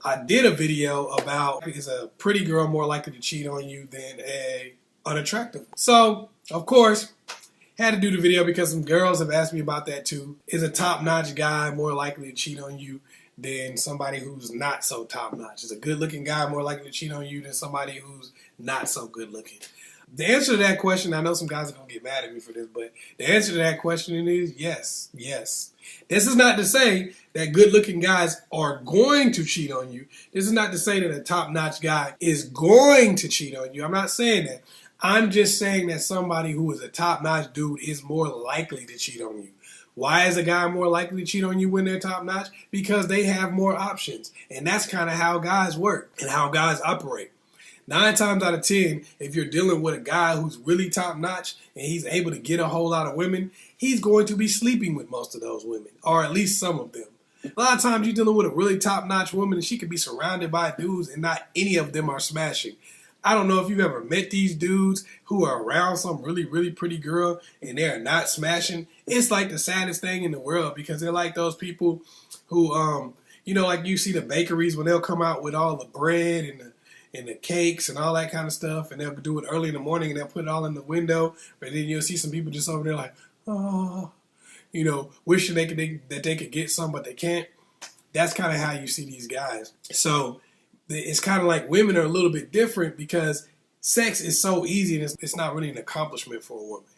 I did a video about is a pretty girl more likely to cheat on you than a unattractive. So, of course, had to do the video because some girls have asked me about that too. Is a top-notch guy more likely to cheat on you than somebody who's not so top-notch? Is a good-looking guy more likely to cheat on you than somebody who's not so good-looking? The answer to that question, I know some guys are going to get mad at me for this, but the answer to that question is yes, yes. This is not to say that good-looking guys are going to cheat on you. This is not to say that a top-notch guy is going to cheat on you. I'm not saying that. I'm just saying that somebody who is a top-notch dude is more likely to cheat on you. Why is a guy more likely to cheat on you when they're top-notch? Because they have more options. And that's kind of how guys work and how guys operate. 9 times out of 10, if you're dealing with a guy who's really top-notch and he's able to get a whole lot of women, he's going to be sleeping with most of those women, or at least some of them. A lot of times you're dealing with a really top-notch woman and she could be surrounded by dudes and not any of them are smashing. I don't know if you've ever met these dudes who are around some really, really pretty girl and they're not smashing. It's like the saddest thing in the world because they're like those people who, like you see the bakeries when they'll come out with all the bread and the cakes and all that kind of stuff, and they'll do it early in the morning and they'll put it all in the window, but then you'll see some people just over there like, oh, wishing that they could get some, but they can't. That's kind of how you see these guys. So it's kind of like women are a little bit different because sex is so easy and it's not really an accomplishment for a woman.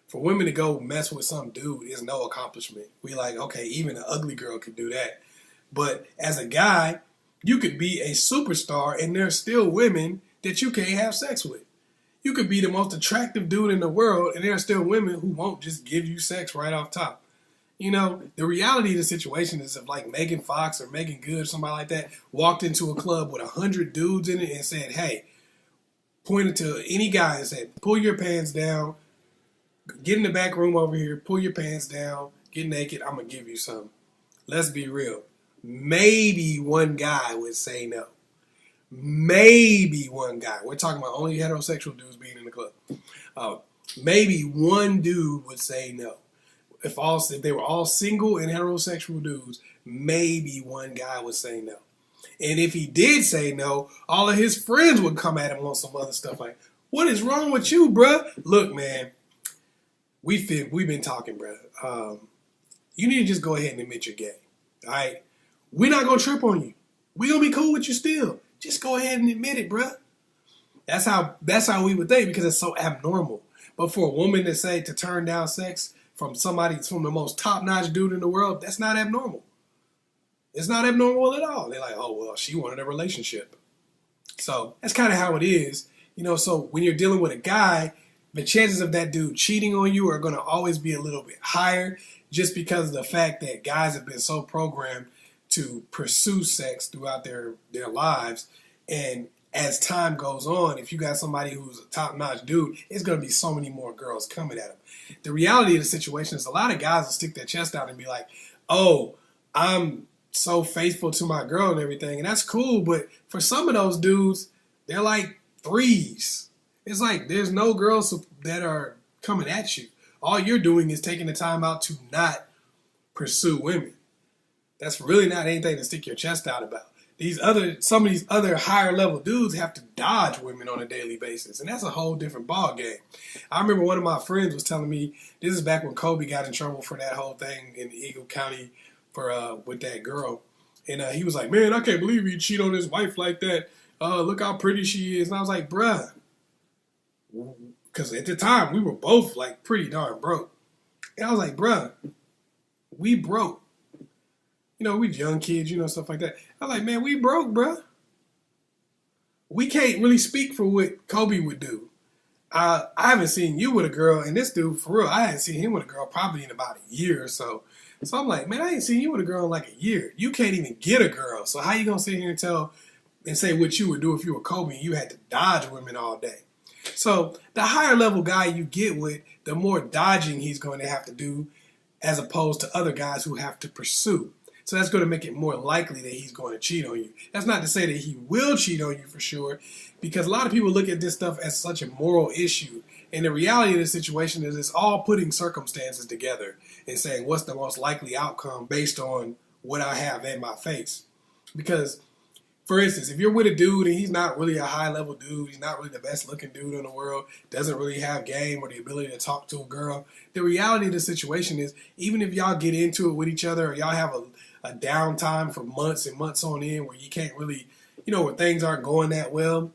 For women to go mess with some dude is no accomplishment. We like, okay, even an ugly girl could do that. But as a guy, you could be a superstar and there's still women that you can't have sex with. You could be the most attractive dude in the world and there are still women who won't just give you sex right off top. The reality of the situation is if like Megan Fox or Megan Good, somebody like that, walked into a club with 100 dudes in it and said, hey, pointed to any guy and said, pull your pants down, get in the back room over here, pull your pants down, get naked, I'm going to give you some. Let's be real. Maybe one guy would say no. Maybe one guy. We're talking about only heterosexual dudes being in the club. Maybe one dude would say no. If they were all single and heterosexual dudes, maybe one guy would say no. And if he did say no, all of his friends would come at him on some other stuff like, what is wrong with you, bruh? Look, man, we've been talking, bruh. You need to just go ahead and admit you're gay. All right? We're not going to trip on you. We're going to be cool with you still. Just go ahead and admit it, bruh. That's how we would think because it's so abnormal. But for a woman to turn down sex from the most top-notch dude in the world, that's not abnormal. It's not abnormal at all. They're like, oh, well, she wanted a relationship. So that's kind of how it is. So when you're dealing with a guy, the chances of that dude cheating on you are going to always be a little bit higher just because of the fact that guys have been so programmed to pursue sex throughout their lives. And as time goes on, if you got somebody who's a top-notch dude, it's going to be so many more girls coming at him. The reality of the situation is a lot of guys will stick their chest out and be like, oh, I'm so faithful to my girl and everything. And that's cool, but for some of those dudes, they're like threes. It's like there's no girls that are coming at you. All you're doing is taking the time out to not pursue women. That's really not anything to stick your chest out about. Some of these other higher level dudes have to dodge women on a daily basis, and that's a whole different ball game. I remember one of my friends was telling me, this is back when Kobe got in trouble for that whole thing in Eagle County with that girl, and he was like, man, I can't believe he cheat on his wife like that. Look how pretty she is. And I was like, bruh, because at the time we were both like pretty darn broke, and I was like, bruh, we broke. We young kids, stuff like that. I'm like, man, we broke, bro. We can't really speak for what Kobe would do. I haven't seen you with a girl, and this dude, for real, I hadn't seen him with a girl probably in about a year or so. So I'm like, man, I ain't seen you with a girl in like a year. You can't even get a girl. So how you going to sit here and say what you would do if you were Kobe and you had to dodge women all day? So the higher level guy you get with, the more dodging he's going to have to do as opposed to other guys who have to pursue. So that's going to make it more likely that he's going to cheat on you. That's not to say that he will cheat on you for sure, because a lot of people look at this stuff as such a moral issue. And the reality of the situation is it's all putting circumstances together and saying what's the most likely outcome based on what I have in my face. Because For instance, if you're with a dude and he's not really a high level dude, he's not really the best looking dude in the world, doesn't really have game or the ability to talk to a girl, the reality of the situation is, even if y'all get into it with each other or y'all have a downtime for months and months on end where you can't really, where things aren't going that well,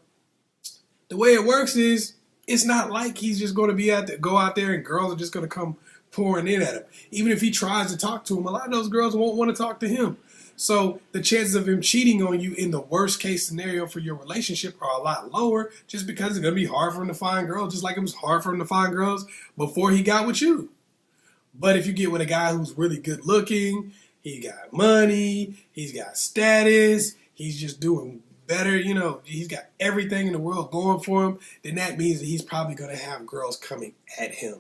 the way it works is it's not like he's just going to go out there and girls are just going to come pouring in at him. Even if he tries to talk to him, a lot of those girls won't want to talk to him. So the chances of him cheating on you in the worst case scenario for your relationship are a lot lower, just because it's going to be hard for him to find girls, just like it was hard for him to find girls before he got with you. But if you get with a guy who's really good looking, he got money, he's got status, he's just doing better, he's got everything in the world going for him, then that means that he's probably going to have girls coming at him.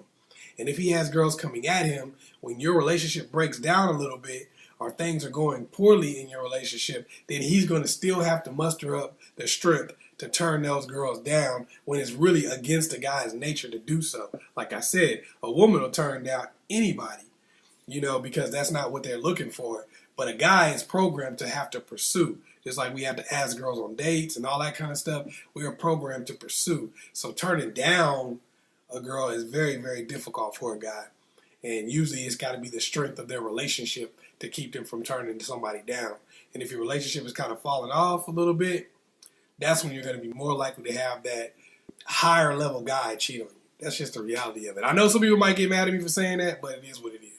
And if he has girls coming at him, when your relationship breaks down a little bit, or things are going poorly in your relationship, then he's going to still have to muster up the strength to turn those girls down when it's really against a guy's nature to do so. Like I said, a woman will turn down anybody, because that's not what they're looking for. But a guy is programmed to have to pursue. Just like we have to ask girls on dates and all that kind of stuff, we are programmed to pursue. So turning down a girl is very, very difficult for a guy. And usually it's got to be the strength of their relationship to keep them from turning somebody down. And if your relationship is kind of falling off a little bit, that's when you're going to be more likely to have that higher level guy cheat on you. That's just the reality of it. I know some people might get mad at me for saying that, but it is what it is.